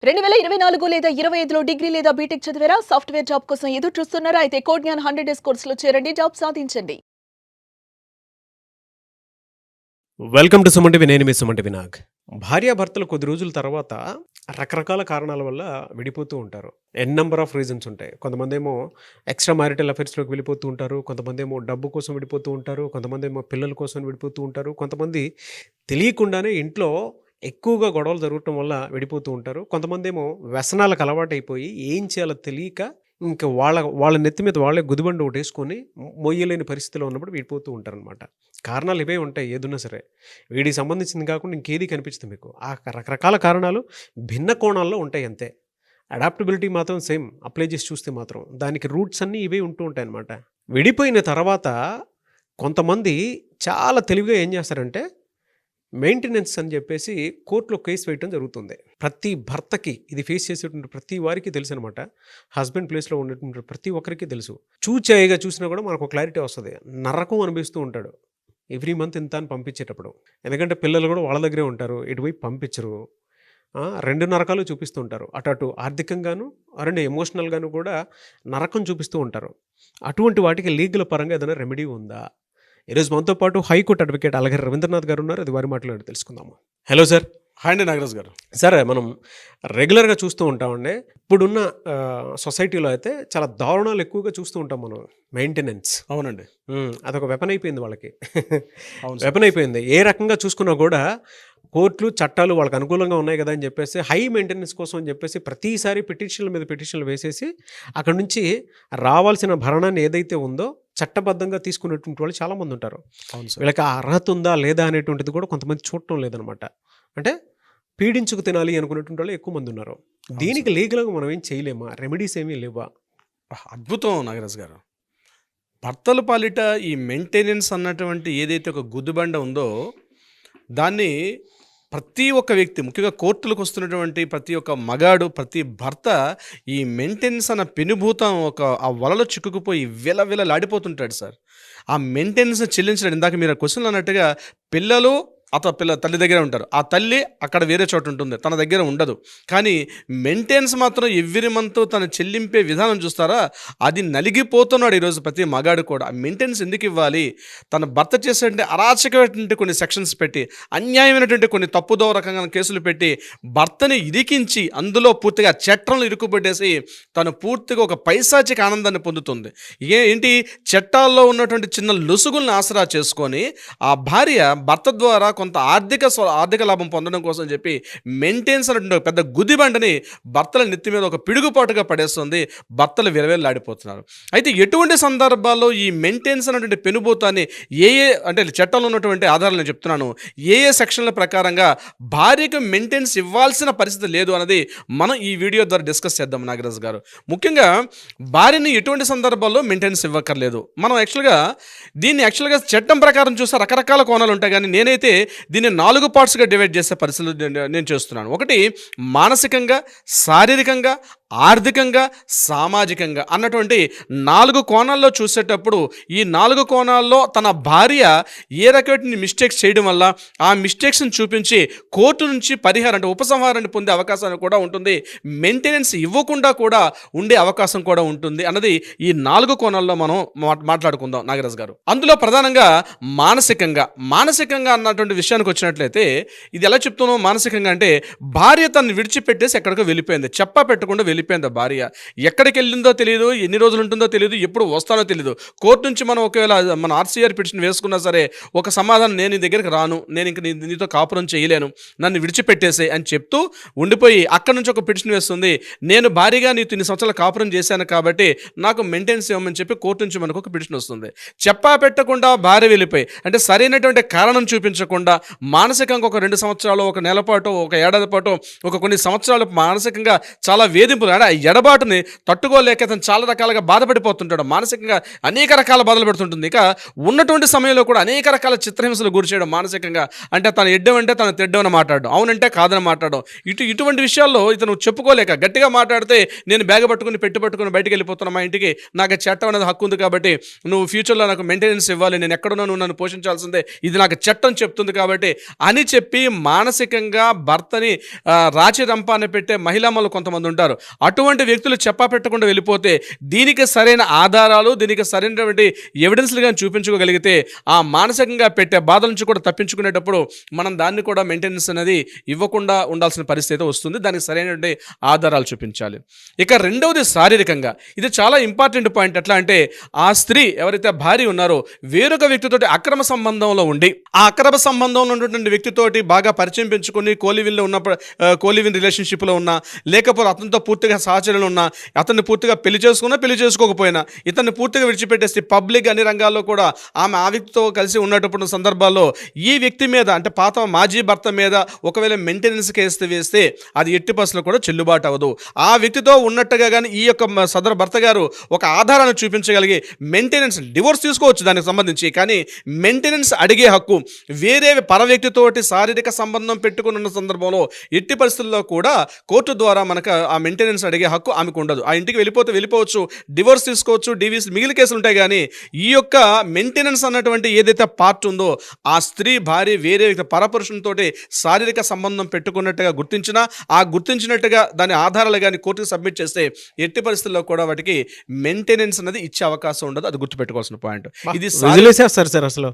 2024 లేదా 25లో డిగ్రీ లేదా బీటెక్ చదివారా? సాఫ్ట్‌వేర్ జాబ్ కోసం ఎదురు చూస్తున్నారా? అయితే కోడ్ జ్ఞాన్ 100 డేస్ కోర్సులో చేరండి. జాబ్ సాధించండి. Welcome to Suman TV. నేను మీ సుమన్ టీవీ నాగ్. భార్యాభర్తలు కొద్ది రోజుల తర్వాత రకరకాల కారణాల వల్ల విడిపోతూ ఉంటారు. నంబర్ ఆఫ్ రీజన్స్ ఉంటాయి. కొంతమందేమో ఎక్స్ట్రా మ్యారిటల్ అఫైర్స్‌లోకి వెళ్ళిపోతూ ఉంటారు. కొంతమందేమో డబ్బు కోసం విడిపోతూ ఉంటారు. కొంతమందేమో పిల్లల కోసం విడిపోతూ ఉంటారు. కొంతమంది తెలియకుండానే ఇంట్లో ఎక్కువగా గొడవలు జరగటం వల్ల విడిపోతూ ఉంటారు. కొంతమందేమో వ్యసనాలకు అలవాటైపోయి ఏం చేయాలో తెలియక ఇంక వాళ్ళ నెత్తి మీద వాళ్ళే గుదిబండ ఒకటేసుకొని మొయ్యలేని పరిస్థితిలో ఉన్నప్పుడు విడిపోతూ ఉంటారనమాట. కారణాలు ఇవే ఉంటాయి ఏదున్నా సరే. వీడికి సంబంధించింది కాకుండా ఇంకేది కనిపించదు మీకు. ఆ రకరకాల కారణాలు భిన్న కోణాల్లో ఉంటాయి అంతే. అడాప్టబిలిటీ మాత్రం సేమ్ అప్లై చేసి చూస్తే మాత్రం దానికి రూట్స్ అన్నీ ఇవే ఉంటూ ఉంటాయన్నమాట. విడిపోయిన తర్వాత కొంతమంది చాలా తెలివిగా ఏం చేస్తారంటే మెయింటెనెన్స్ అని చెప్పేసి కోర్టులో కేసు వేయటం జరుగుతుంది. ప్రతి భర్తకి ఇది ఫేస్ చేసేటువంటి ప్రతి వారికి తెలుసు అనమాట. హస్బెండ్ ప్లేస్లో ఉండేటువంటి ప్రతి ఒక్కరికి తెలుసు. చూచాయిగా చూసినా కూడా మనకు క్లారిటీ వస్తుంది. నరకం అనిపిస్తూ ఉంటాడు ఎవ్రీ మంత్ ఇంత అని పంపించేటప్పుడు. ఎందుకంటే పిల్లలు కూడా వాళ్ళ దగ్గరే ఉంటారు, ఇటువైపు పంపించరు. రెండు నరకాలు చూపిస్తూ ఉంటారు. అటు ఆర్థికంగాను రెండు ఎమోషనల్గాను కూడా నరకం చూపిస్తూ ఉంటారు. అటువంటి వాటికి లీగల్ పరంగా ఏదైనా రెమెడీ ఉందా? ఈరోజు మనతో పాటు హైకోర్టు అడ్వకేట్ అలగర్ రవీంద్రనాథ్ గారు ఉన్నారు. అది వారి మాట్లాడి తెలుసుకుందాము. Hello sir. హాయ్ అండి నాగరాజ్ గారు. సార్, మనం రెగ్యులర్గా చూస్తూ ఉంటామండి. ఇప్పుడున్న సొసైటీలో అయితే చాలా దారుణాలు ఎక్కువగా చూస్తూ ఉంటాం మనం. మెయింటెనెన్స్. అవునండి. అదొక వెపన్ అయిపోయింది వాళ్ళకి. అవును, వెపన్ అయిపోయింది. ఏ రకంగా చూసుకున్నా కూడా కోర్టులు చట్టాలు వాళ్ళకి అనుకూలంగా ఉన్నాయి కదా అని చెప్పేసి హై మెయింటెనెన్స్ కోసం అని చెప్పేసి ప్రతిసారి పిటిషన్ల మీద పిటిషన్లు వేసేసి అక్కడ నుంచి రావాల్సిన భరణాన్ని ఏదైతే ఉందో చట్టబద్ధంగా తీసుకునేటువంటి వాళ్ళు చాలామంది ఉంటారు. అవును సార్. వీళ్ళకి ఆ అర్హత ఉందా లేదా అనేటువంటిది కూడా కొంతమంది చూడటం లేదనమాట. అంటే పీడించుకు తినాలి అనుకునేటువంటి వాళ్ళు ఎక్కువ మంది ఉన్నారు. దీనికి లీగల్గా మనం ఏం చేయలేమా? రెమెడీస్ ఏమీ లేవా? అద్భుతం నాగరాజ్ గారు. భర్తల పాలిట ఈ మెయింటెనెన్స్ అన్నటువంటి ఏదైతే ఒక గుద్దుబండ ఉందో దాన్ని ప్రతి ఒక్క వ్యక్తి, ముఖ్యంగా కోర్టులకు వస్తున్నటువంటి ప్రతి ఒక్క మగాడు, ప్రతి భర్త ఈ మెయింటెనెన్స్ అన్న పెనుభూతం ఆ వలలో చిక్కుకుపోయి విలవిలలాడిపోతుంటాడు సార్. ఆ మెయింటెనెన్స్ చెల్లించడం, ఇందాక మీరు క్వశ్చన్ అన్నట్టుగా పిల్లలు తల్లి దగ్గర ఉంటారు. ఆ తల్లి అక్కడ వేరే చోట ఉంటుంది, తన దగ్గర ఉండదు. కానీ మెయింటెనెన్స్ మాత్రం ఎవ్రీ మంత్ తను చెల్లింపే విధానం చూస్తారా, అది నలిగిపోతున్నాడు ఈరోజు ప్రతి మగాడు కూడా. ఆ మెయింటెనెన్స్ ఎందుకు ఇవ్వాలి? తన భర్త చేసేటువంటి అరాచకమైనటువంటి కొన్ని సెక్షన్స్ పెట్టి, అన్యాయమైనటువంటి కొన్ని తప్పుదోవ రకంగా కేసులు పెట్టి భర్తని ఇరికించి అందులో పూర్తిగా చట్టంలో ఇరుక్కుపెట్టేసి తను పూర్తిగా ఒక పైశాచిక ఆనందాన్ని పొందుతుంది. ఏంటి, చట్టాల్లో ఉన్నటువంటి చిన్న లొసుగుల్ని ఆసరా చేసుకొని ఆ భార్య భర్త ద్వారా కొంత ఆర్థిక లాభం పొందడం కోసం చెప్పి మెయింటెనెన్స్ అనేటువంటి పెద్ద గుదిబండని భర్తల నెత్తి మీద ఒక పిడుగుపాటుగా పడేస్తుంది. భర్తలు విరవేలాడిపోతున్నారు. అయితే ఎటువంటి సందర్భాల్లో ఈ మెయింటెనెన్స్ అనేటువంటి పెనుభూతాన్ని అంటే చట్టంలో ఉన్నటువంటి ఆధారాలు నేను చెప్తున్నాను, ఏ సెక్షన్ల ప్రకారంగా భార్యకు మెయింటెనెన్స్ ఇవ్వాల్సిన పరిస్థితి లేదు అన్నది మనం ఈ వీడియో ద్వారా డిస్కస్ చేద్దాం నాగరాజ్ గారు. ముఖ్యంగా భార్యని ఎటువంటి సందర్భాల్లో మెయింటెనెన్స్ ఇవ్వక్కర్లేదు. మనం దీన్ని చట్టం ప్రకారం చూస్తే రకరకాల కోణాలు ఉంటాయి. కానీ నేనైతే దీన్ని 4 పార్ట్స్గా డివైడ్ చేసే పరిస్థితులు నేను చేస్తున్నాను. ఒకటి, మానసికంగా, శారీరకంగా, ఆర్థికంగా, సామాజికంగా అన్నటువంటి 4 కోణాల్లో చూసేటప్పుడు ఈ 4 కోణాల్లో తన భార్య ఏ రకమైన మిస్టేక్స్ చేయడం వల్ల ఆ మిస్టేక్స్ని చూపించి కోర్టు నుంచి పరిహారం అంటే ఉపసంహారాన్ని పొందే అవకాశం కూడా ఉంటుంది, మెయింటెనెన్స్ ఇవ్వకుండా కూడా ఉండే అవకాశం కూడా ఉంటుంది అన్నది ఈ 4 కోణాల్లో మనం మాట్లాడుకుందాం నాగరాజ్ గారు. అందులో ప్రధానంగా మానసికంగా అన్నటువంటి విషయానికి వచ్చినట్లయితే ఇది ఎలా చెప్తున్నాం? మానసికంగా అంటే భార్య తను విడిచిపెట్టేసి ఎక్కడికో వెళ్ళిపోయింది, చెప్పా పెట్టకుండా వెళ్ళిపోయింది. భార్య ఎక్కడికి వెళ్ళిందో తెలియదు, ఎన్ని రోజులు ఉంటుందో తెలియదు, ఎప్పుడు వస్తానో తెలియదు. కోర్టు నుంచి మనం ఒకవేళ మన ఆర్సీఆర్ పిటిషన్ వేసుకున్నా సరే ఒక సమాధానం, నేను నీ దగ్గరికి రాను, నేను ఇంక నీతో కాపురం చేయలేను, నన్ను విడిచిపెట్టేసే అని చెప్తూ ఉండిపోయి అక్కడి నుంచి ఒక పిటిషన్ వేస్తుంది, నేను భార్యగా నీతో ఇన్ని సంవత్సరాలు కాపురం చేశాను కాబట్టి నాకు మెయింటెనెన్స్ ఇవ్వమని చెప్పి కోర్టు నుంచి మనకు ఒక పిటిషన్ వస్తుంది. చెప్పా పెట్టకుండా భార్య వెళ్ళిపోయి, అంటే సరైనటువంటి కారణం చూపించకుండా మానసికంగా ఒక 2 సంవత్సరాలు, ఒక నెల పాటు, ఒక ఏడాది పాటు, ఒక కొన్ని సంవత్సరాలు మానసికంగా చాలా వేధింపులు అంటే ఆ ఎడబాటుని తట్టుకోలేక అతను చాలా రకాలుగా బాధపడిపోతుంటాడు. మానసికంగా అనేక రకాల బాధలు పడుతుంటుంది. ఇక ఉన్నటువంటి సమయంలో కూడా అనేక రకాల చిత్రహింసలు గురి చేయడం మానసికంగా. అంటే తను ఎడ్డమంటే తను తెడ్డమని మాట్లాడడం, అవునంటే కాదని మాట్లాడడం, ఇటువంటి విషయాల్లో ఇతను చెప్పుకోలేక గట్టిగా మాట్లాడితే నేను బ్యాగ్ పట్టుకుని పట్టుకుని బయటికి వెళ్ళిపోతున్నా మా ఇంటికి, నాకు చట్టం అనేది హక్కు ఉంది కాబట్టి నువ్వు ఫ్యూచర్లో నాకు మెయింటెనెన్స్ ఇవ్వాలి, నేను ఎక్కడున్నా నువ్వు నన్ను పోషించాల్సిందే, ఇది నాకు చట్టం చెప్తుంది కాబట్టి అని చెప్పి మానసికంగా భర్తని రాచి రంపాన్ని పెట్టే మహిళామలు కొంతమంది ఉంటారు. అటువంటి వ్యక్తులు చెప్పా పెట్టకుండా వెళ్ళిపోతే దీనికి సరైన ఆధారాలు, దీనికి సరైనటువంటి ఎవిడెన్స్లు కానీ చూపించుకోగలిగితే ఆ మానసికంగా పెట్టే బాధల నుంచి కూడా తప్పించుకునేటప్పుడు మనం దాన్ని కూడా మెయింటెనెన్స్ అనేది ఇవ్వకుండా ఉండాల్సిన పరిస్థితి వస్తుంది. దానికి సరైనటువంటి ఆధారాలు చూపించాలి. ఇక రెండవది శారీరకంగా, ఇది చాలా ఇంపార్టెంట్ పాయింట్. ఎట్లా అంటే ఆ స్త్రీ ఎవరైతే భార్య ఉన్నారో వేరొక వ్యక్తితోటి అక్రమ సంబంధంలో ఉండి ఆ అక్రమ సంబంధంలో ఉన్నటువంటి వ్యక్తితోటి బాగా పరిచయం పెంచుకొని కోలివిన్లో ఉన్నప్పుడు కోలివిన్ రిలేషన్షిప్లో ఉన్నా, లేకపోతే అతనితో పూర్తిగా సహచర్యలు ఉన్నా, అతన్ని పూర్తిగా పెళ్లి చేసుకున్నా పెళ్లి చేసుకోకపోయినా ఇతన్ని పూర్తిగా విడిచిపెట్టేసి పబ్లిక్ అన్ని రంగాల్లో కూడా ఆమె ఆ వ్యక్తితో కలిసి ఉన్నటువంటి సందర్భాల్లో ఈ వ్యక్తి మీద అంటే మాజీ భర్త మీద ఒకవేళ మెయింటెనెన్స్ కేసు వేస్తే అది ఎట్టి పరిస్థితుల్లో కూడా చెల్లుబాటు అవ్వదు. ఆ వ్యక్తితో ఉన్నట్టుగా కానీ ఈ యొక్క సదరు భర్త గారు ఒక ఆధారాన్ని చూపించగలిగి మెయింటెనెన్స్, డివోర్స్ తీసుకోవచ్చు దానికి సంబంధించి, కానీ మెయింటెనెన్స్ అడిగే హక్కు వేరే పర వ్యక్తితోటి శారీరక సంబంధం పెట్టుకుని ఉన్న సందర్భంలో ఎట్టి పరిస్థితుల్లో కూడా కోర్టు ద్వారా మనకు ఆ మెయింటెనెన్స్ అడిగే హక్కు ఆమెకు ఉండదు. ఆ ఇంటికి వెళ్ళిపోవచ్చు, డివోర్స్ తీసుకోవచ్చు, డివిస్ మిగిలిన కేసులు ఉంటాయి. కానీ ఈ యొక్క మెయింటెనెన్స్ అన్నటువంటి ఏదైతే పార్ట్ ఉందో ఆ స్త్రీ భార్య వేరే వ్యక్తి పరపురుషునితో శారీరక సంబంధం పెట్టుకున్నట్టుగా గుర్తించినట్టుగా దాని ఆధారాలు కానీ కోర్టుకు సబ్మిట్ చేస్తే ఎట్టి పరిస్థితుల్లో కూడా వాటికి మెయింటెనెన్స్ అనేది ఇచ్చే అవకాశం ఉండదు. అది గుర్తుపెట్టుకోవాల్సిన పాయింట్. ఇది విజిలేసేస్తారు సార్. అసలు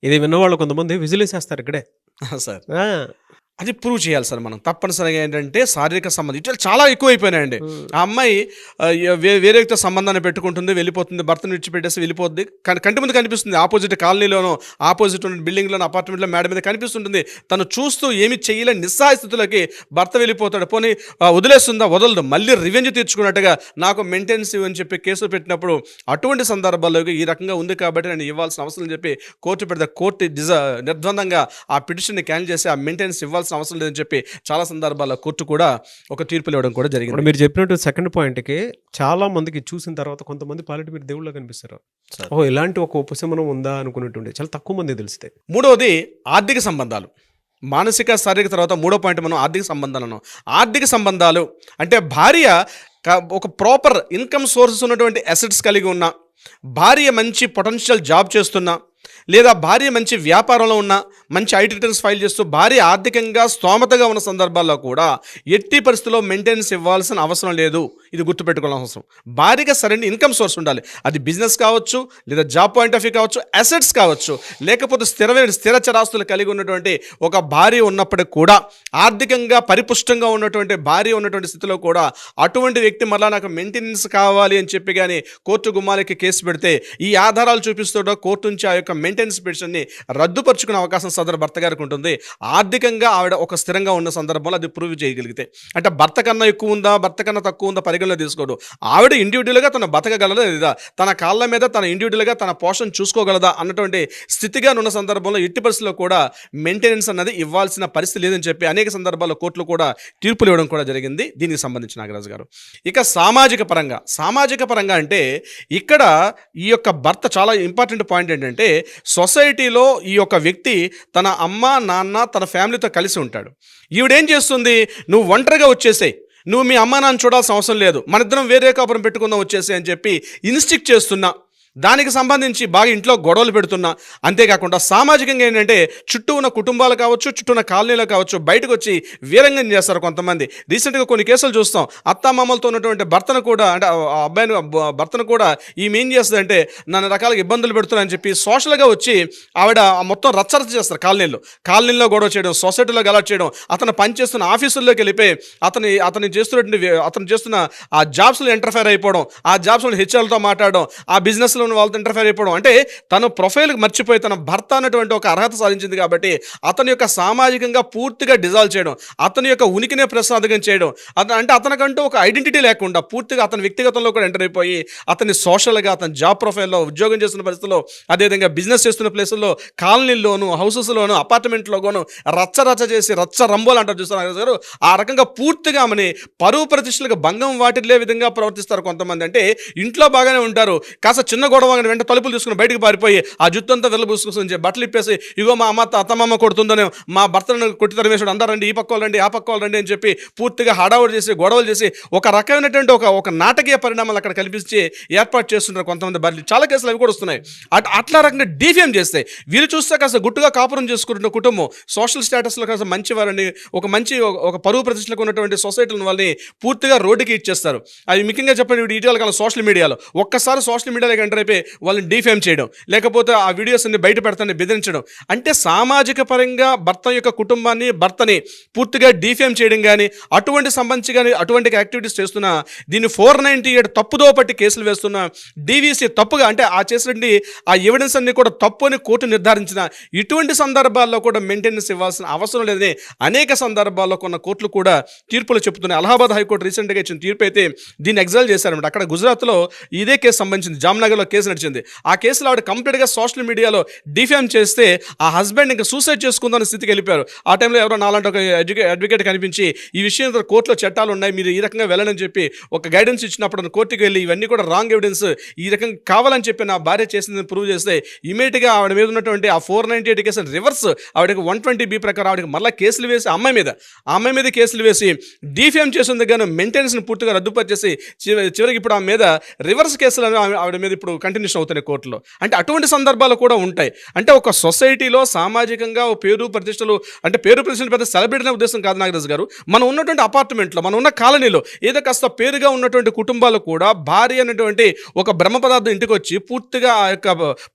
ఇది విన్నవాళ్ళు కొంతమంది విజిలేసేస్తారు ఇక్కడే సార్. అది ప్రూవ్ చేయాలి సార్ మనం తప్పనిసరిగా. ఏంటంటే శారీరక సంబంధం ఇట్లా చాలా ఎక్కువైపోయినాయండి. ఆ అమ్మాయి వేరే వ్యక్తితో సంబంధాన్ని పెట్టుకుంటుంది, వెళ్ళిపోతుంది, భర్తను విడిచిపెట్టేసి వెళ్ళిపోతుంది. కంటి ముందు కనిపిస్తుంది, ఆపోజిట్ కాలనీలోనో ఆపోజిట్ ఉన్న బిల్డింగ్లోనో అపార్ట్మెంట్లో మేడ మీద కనిపిస్తుంటుంది. తను చూస్తూ ఏమి చేయలేని నిస్సహాయ స్థితిలోకి భర్త వెళ్ళిపోతాడు. పోనీ వదిలేస్తుందా? వదలదు. మళ్ళీ రివెంజ్ తీర్చుకున్నట్టుగా నాకు మెయింటెనెన్స్ ఇవ్వని చెప్పి కేసు పెట్టినప్పుడు అటువంటి సందర్భాల్లో ఈ రకంగా ఉంది కాబట్టి నేను ఇవ్వాల్సిన అవసరం చెప్పి కోర్టు పెడితే కోర్టు నిర్ద్వందంగా ఆ పిటిషన్ని క్యాన్సిల్ చేసి ఆ మెయింటెనెన్స్ ఇవ్వాల్సిన అవసరం లేదని చెప్పి చాలా సందర్భాల్లో కోర్టు కూడా ఒక తీర్పులు ఇవ్వడం కూడా జరిగింది. మీరు చెప్పినట్టు సెకండ్ పాయింట్కి చాలా మందికి చూసిన తర్వాత కొంతమంది పాలిటి మీరు దేవుళ్ళ కనిపిస్తారు. ఓ ఇలాంటి ఒక ఉపశమనం ఉందా అనుకున్నట్టుండే చాలా తక్కువ మంది తెలిస్తే. మూడవది ఆర్థిక సంబంధాలు. మానసిక శారీరక తర్వాత మూడో పాయింట్ మనం ఆర్థిక సంబంధాలను. ఆర్థిక సంబంధాలు అంటే భార్య ఒక ప్రాపర్ ఇన్కమ్ సోర్సెస్ ఉన్నటువంటి అసెట్స్ కలిగి ఉన్న, భార్య మంచి పొటెన్షియల్ జాబ్ చేస్తున్నా, లేదా భార్య మంచి వ్యాపారంలో ఉన్న, మంచి ఐటీ రిటర్న్స్ ఫైల్ చేస్తూ భార్య ఆర్థికంగా స్తోమతగా ఉన్న సందర్భాల్లో కూడా ఎట్టి పరిస్థితుల్లో మెయింటెనెన్స్ ఇవ్వాల్సిన అవసరం లేదు. ఇది గుర్తుపెట్టుకోవాల్సిన అవసరం. భార్యగా సరైన ఇన్కమ్ సోర్స్ ఉండాలి. అది బిజినెస్ కావచ్చు, లేదా జాబ్ పాయింట్ ఆఫ్ వ్యూ కావచ్చు, అసెట్స్ కావచ్చు, లేకపోతే స్థిర చరాస్తులు కలిగి ఉన్నటువంటి ఒక భార్య ఉన్నప్పటికీ కూడా ఆర్థికంగా పరిపుష్టంగా ఉన్నటువంటి భార్య ఉన్నటువంటి స్థితిలో కూడా అటువంటి వ్యక్తి మళ్ళీ నాకు మెయింటెనెన్స్ కావాలి అని చెప్పి కానీ కోర్టు గుమ్మాలకి కేసు పెడితే ఈ ఆధారాలు చూపిస్తూ కోర్టు నుంచి ఆ యొక్క మెయింటెనెన్స్ పిటిషన్ని రద్దుపరుచుకునే అవకాశం సదరు భర్త గారికి ఉంటుంది. ఆర్థికంగా ఆవిడ ఒక స్థిరంగా ఉన్న సందర్భంలో అది ప్రూవ్ చేయగలిగితే. అంటే భర్త కన్నా ఎక్కువ ఉందా, భర్త కన్నా తక్కువ ఉందా పరిగణలో తీసుకోడు. ఆవిడ ఇండివిజువల్గా తన బతకగలదా లేదా, తన కాళ్ళ మీద తన ఇండివిజువల్గా తన పోషణ చూసుకోగలదా అన్నటువంటి స్థితిగా ఉన్న సందర్భంలో ఎట్టి పరిస్థితుల్లో కూడా మెయింటెనెన్స్ అన్నది ఇవ్వాల్సిన పరిస్థితి లేదని చెప్పి అనేక సందర్భాల్లో కోర్టులు కూడా తీర్పులు ఇవ్వడం కూడా జరిగింది దీనికి సంబంధించి నాగరాజు గారు. ఇక సామాజిక పరంగా అంటే ఇక్కడ ఈ యొక్క భర్త చాలా ఇంపార్టెంట్ పాయింట్ ఏంటంటే సొసైటీలో ఈ యొక్క వ్యక్తి తన అమ్మ నాన్న తన ఫ్యామిలీతో కలిసి ఉంటాడు. ఈవిడేం చేస్తుంది, నువ్వు ఒంటరిగా వచ్చేసేయ్, నువ్వు మీ అమ్మ నాన్న చూడాల్సిన అవసరం లేదు, మన ఇద్దరం వేరే కాపురం పెట్టుకుందాం వచ్చేసి అని చెప్పి ఇన్స్టిక్ట్ చేస్తున్నా, దానికి సంబంధించి బాగా ఇంట్లో గొడవలు పెడుతున్నా. అంతేకాకుండా సామాజికంగా ఏంటంటే చుట్టూ ఉన్న కుటుంబాలు కావచ్చు, చుట్టూ ఉన్న కాలనీలు కావచ్చు, బయటకు వచ్చి వీరంగం చేస్తారు కొంతమంది. రీసెంట్గా కొన్ని కేసులు చూస్తాం. అత్తామామలతో ఉన్నటువంటి భర్తను కూడా, అంటే ఆ అబ్బాయిని భర్తను కూడా ఈమె ఏం చేస్తుందంటే నన్ను రకాలుగా ఇబ్బందులు పెడుతున్నాయని చెప్పి సోషల్గా వచ్చి ఆవిడ మొత్తం రచ్చరచ్చ చేస్తారు. కాలనీలో గొడవ చేయడం, సొసైటీలో గలాట్ చేయడం, అతను పనిచేస్తున్న ఆఫీసుల్లోకి వెళ్ళిపోయి అతను చేస్తున్న ఆ జాబ్స్లో ఇంటర్ఫైర్ అయిపోవడం, ఆ జాబ్స్లో హెచ్ఆర్లతో మాట్లాడడం, ఆ బిజినెస్లో ఉన్న వాళ్ళతో ఇంటర్ఫేర్ అయిపోవడం, అంటే తన ప్రొఫైల్ మర్చిపోయి తన భర్త అన్నటువంటి ఒక అర్హత సాధించింది కాబట్టి అతని యొక్క సామాజికంగా పూర్తిగా డిజాల్వ్ చేయడం, అతని యొక్క ఉనికినే ప్రసాదకం చేయడం, అంటే అతనికంటూ ఒక ఐడెంటిటీ లేకుండా పూర్తిగా అతని వ్యక్తిగతంలో కూడా ఎంటర్ అయిపోయి అతని సోషల్గా అతని జాబ్ ప్రొఫైల్లో, ఉద్యోగం చేస్తున్న పరిస్థితుల్లో, అదేవిధంగా బిజినెస్ చేస్తున్న ప్లేసుల్లో, కాలనీల్లోను, హౌసెస్లోను, అపార్ట్మెంట్లోనూ రచ్చ చేసి రచ్చ రంబోలు అంటారు చూస్తున్నారు గారు, ఆ రకంగా పూర్తిగా ఆమెని పరువు ప్రతిష్టలకు భంగం వాటిల్లే విధంగా ప్రవర్తిస్తారు కొంతమంది. అంటే ఇంట్లో బాగానే ఉంటారు, కాస్త చిన్న గొడవ వెంట తలుపులు తీసుకుని బయటకు పారిపోయి ఆ జుత్తు అంతా వెళ్ళబూసుకుని బట్టలు ఇప్పేసి ఇగో మా అమ్మ అత్తమ్మ కొడుతుందనే, మా భర్తను కొట్టి తరివేసాడు, అందరూ రండి, ఈ పక్క వాళ్ళు రండి, ఆ పక్క వాళ్ళు రండి అని చెప్పి పూర్తిగా హడావుడి చేసి గొడవలు చేసి ఒక రకమైనటువంటి ఒక నాటకీయ పరిణామాలు అక్కడ కల్పించి ఏర్పాటు చేస్తుంటారు కొంతమంది భార్యలు. చాలా కేసులు అవి కూడా వస్తున్నాయి. అట్లా రకంగా డిఫేమ్ చేస్తాయి. వీళ్ళు చూస్తే కాస్త గుట్టుగా కాపురం చేసుకుంటున్న కుటుంబం, సోషల్ స్టేటస్లో కాస్త మంచివారని, ఒక పరువు ప్రతిష్టలకు ఉన్నటువంటి సొసైటీలను వాళ్ళని పూర్తిగా రోడ్డుకి ఇచ్చేస్తారు. అది ముఖ్యంగా చెప్పండి, ఇటీవల కాలం సోషల్ మీడియాలో ఒక్కసారి సోషల్ మీడియాలోకి ఎంటర్ అయిపోయి వాళ్ళని డిఫేమ్ చేయడం, లేకపోతే ఆ వీడియోస్ అన్ని బయట పెడతాన్ని బెదిరించడం, అంటే సామాజిక పరంగా భర్త యొక్క కుటుంబాన్ని, భర్తని పూర్తిగా డిఫేమ్ చేయడం కానీ, అటువంటి సంబంధించి కానీ అటువంటి యాక్టివిటీస్ చేస్తున్నా దీన్ని 498 తప్పుదో పట్టి కేసులు వేస్తున్నా, డీవీసీ తప్పుగా, అంటే ఆ చేసినటువంటి ఆ ఎవిడెన్స్ అన్ని కూడా తప్పు అని కోర్టు నిర్ధారించిన ఇటువంటి సందర్భాల్లో కూడా మెయింటెనెన్స్ ఇవ్వాల్సిన అవసరం లేదని అనేక సందర్భాల్లో కొన్న కోర్టులు కూడా తీర్పులు చెప్తున్నాయి. అలహాబాద్ హైకోర్టు రీసెంట్గా ఇచ్చిన తీర్పు అయితే దీన్ని ఎగ్జాల్ చేశారన్నమాట. అక్కడ గుజరాత్లో ఇదే కేసు సంబంధించింది, జామ్నగర్లో కేసు నడిచింది. ఆ కేసులో ఆవిడ కంప్లీట్గా సోషల్ మీడియాలో డిఫేమ్ చేస్తే ఆ హస్బెండ్ ఇంకా సూసైడ్ చేసుకుందాం స్థితికి వెళ్ళిపోయారు. ఆ టైంలో ఎవరో నాలాంటి ఒక అడ్వకేట్ కనిపించి ఈ విషయం కోర్టులో చట్టాలు ఉన్నాయి, మీరు ఈ రకంగా వెళ్ళని చెప్పి ఒక గైడెన్స్ ఇచ్చినప్పుడు కోర్టుకి వెళ్ళి ఇవన్నీ కూడా రాంగ్ ఎవిడెన్స్, ఈ రకంగా కావాలని చెప్పి నా భార్య చేసిందని ప్రూవ్ చేస్తే ఇమీడియట్గా ఆవిడ మీద ఉన్నటువంటి ఆ 498 కేసు రివర్స్ ఆవిడకి 120B ప్రకారం ఆవిడకి మళ్ళీ కేసులు వేసి ఆ అమ్మాయి మీద కేసులు వేసి డిఫేమ్ చేసింది కానీ మెయింటెనెన్స్ని పూర్తిగా రద్దుపరిచేసి చివరికి ఇప్పుడు ఆమె మీద రివర్స్ కేసులు ఆవిడ మీద ఇప్పుడు కంటిన్యూషన్ అవుతున్నాయి కోర్టులో. అంటే అటువంటి సందర్భాలు కూడా ఉంటాయి. అంటే ఒక సొసైటీలో సామాజికంగా పేరు ప్రతిష్టలు, అంటే పేరు ప్రతిష్టలు పెద్ద సెలబ్రిటీ అనే ఉద్దేశం కాదు నాగరాజు గారు. మనం ఉన్నటువంటి అపార్ట్మెంట్లో, మనం ఉన్న కాలనీలో ఏదో కాస్త పేరుగా ఉన్నటువంటి కుటుంబాలు కూడా భార్య అనేటువంటి ఒక బ్రహ్మ పదార్థం ఇంటికి వచ్చి పూర్తిగా ఆ యొక్క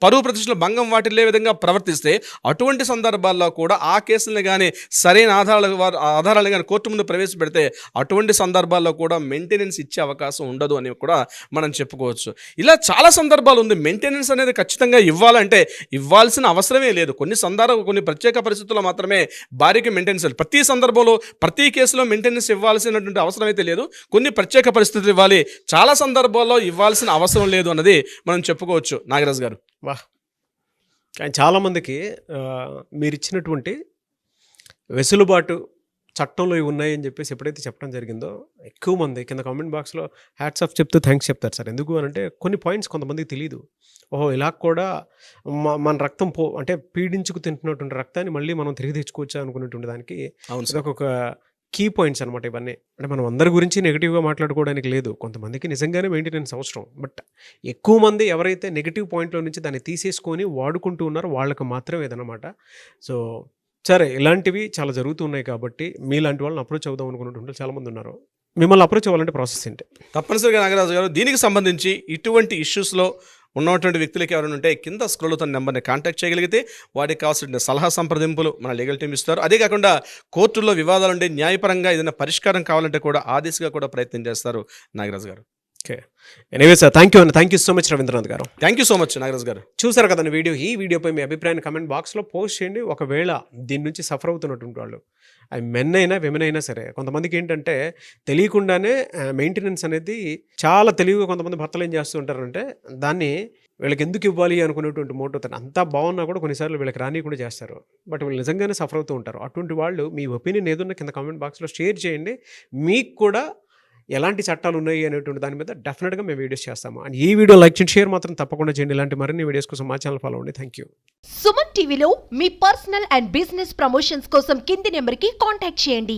పరువు ప్రతిష్టలు భంగం వాటిల్లే విధంగా ప్రవర్తిస్తే అటువంటి సందర్భాల్లో కూడా ఆ కేసులను కానీ సరైన ఆధారాలు కానీ కోర్టు ముందు ప్రవేశపెడితే అటువంటి సందర్భాల్లో కూడా మెయింటెనెన్స్ ఇచ్చే అవకాశం ఉండదు అని కూడా మనం చెప్పుకోవచ్చు. ఇలా చాలా సందర్భాలు ఉంది. మెయింటెనెన్స్ అనేది ఖచ్చితంగా ఇవ్వాలంటే ఇవ్వాల్సిన అవసరమే లేదు. కొన్ని ప్రత్యేక పరిస్థితుల్లో మాత్రమే భార్యకి మెయింటెనెన్స్, ప్రతి సందర్భంలో ప్రతి కేసులో మెయింటెనెన్స్ ఇవ్వాల్సినటువంటి అవసరం అయితే లేదు. కొన్ని ప్రత్యేక పరిస్థితులు ఇవ్వాలి, చాలా సందర్భాల్లో ఇవ్వాల్సిన అవసరం లేదు అన్నది మనం చెప్పుకోవచ్చు నాగరాజు గారు. వాహ్! కానీ చాలామందికి మీరు ఇచ్చినటువంటి వెసులుబాటు చట్టంలో ఇవి ఉన్నాయని చెప్పేసి ఎప్పుడైతే చెప్పడం జరిగిందో ఎక్కువ మంది కింద కామెంట్ బాక్స్లో హ్యాట్స్ ఆఫ్ చెప్తూ థ్యాంక్స్ చెప్తారు సార్. ఎందుకు అని అంటే కొన్ని పాయింట్స్ కొంతమందికి తెలియదు. ఓహో, ఇలా కూడా మన రక్తం అంటే పీడించుకు తింటున్నటువంటి రక్తాన్ని మళ్ళీ మనం తిరిగి తెచ్చుకోవచ్చా అనుకున్నటువంటి దానికి ఒక కీ పాయింట్స్ అనమాట ఇవన్నీ. అంటే మనం అందరి గురించి నెగిటివ్గా మాట్లాడుకోవడానికి లేదు, కొంతమందికి నిజంగానే మెయింటెనెన్స్ అవసరం. బట్ ఎక్కువ మంది ఎవరైతే నెగిటివ్ పాయింట్లో నుంచి దాన్ని తీసేసుకొని వాడుకుంటూ ఉన్నారో వాళ్ళకి మాత్రమే ఇదనమాట. సో సరే, ఇలాంటివి చాలా జరుగుతున్నాయి కాబట్టి మీలాంటి వాళ్ళని అప్రోచ్ అవుదాం అనుకున్నటువంటి చాలామంది ఉన్నారు. మిమ్మల్ని అప్రోచ్ అవ్వాలంటే ప్రాసెస్ ఏంటి? తప్పనిసరిగా నాగరాజు గారు దీనికి సంబంధించి ఇటువంటి ఇష్యూస్లో ఉన్నటువంటి వ్యక్తులకి ఎవరైనా ఉంటే కింద స్క్రోల్ అవుతున్న నెంబర్ని కాంటాక్ట్ చేయగలిగితే వాటికి కావాల్సిన సలహా సంప్రదింపులు మన లీగల్ టీం ఇస్తారు. అదే కాకుండా కోర్టుల్లో వివాదాలు ఉంటే న్యాయపరంగా ఏదైనా పరిష్కారం కావాలంటే కూడా ఆ దిశగా కూడా ప్రయత్నం చేస్తారు Nagaraju garu. Okay, anyway sir, thank you so much Ravindranath garu. Thank you so much Nagaraju garu. చూసారు కదండి ఈ వీడియోపై మీ అభిప్రాయాన్ని కమెంట్ బాక్స్లో పోస్ట్ చేయండి. ఒకవేళ దీని నుంచి సఫర్ అవుతున్నటువంటి వాళ్ళు, అవి మెన్ అయినా విమెన్ అయినా సరే, కొంతమందికి ఏంటంటే తెలియకుండానే మెయింటెనెన్స్ అనేది చాలా తెలివిగా కొంతమంది భర్తలు ఏం చేస్తూ ఉంటారంటే దాన్ని వీళ్ళకి ఎందుకు ఇవ్వాలి అనుకునేటువంటి మోటో అంతా బాగున్నా కూడా కొన్నిసార్లు వీళ్ళకి రాని కూడా చేస్తారు. బట్ వీళ్ళు నిజంగానే సఫర్ అవుతూ ఉంటారు. అటువంటి వాళ్ళు మీ ఒపీనియన్ ఏదన్నా కింద కామెంట్ బాక్స్లో షేర్ చేయండి. మీకు కూడా ఎలాంటి చట్టాలు ఉన్నాయి అనేటువంటి దాని మీద డెఫినెట్గా మేము వీడియోస్ చేస్తాము. అండ్ ఈ వీడియో లైక్ చేయండి, షేర్ మాత్రం తప్పకుండా చేయండి. ఇలాంటి మరిన్ని వీడియోస్ కోసం మా ఛానల్ ఫాలో అవ్వండి. Thank you. సుమన్ టీవీలో మీ పర్సనల్ అండ్ బిజినెస్ ప్రమోషన్స్ కోసం కింది నెంబర్కి కాంటాక్ట్ చేయండి.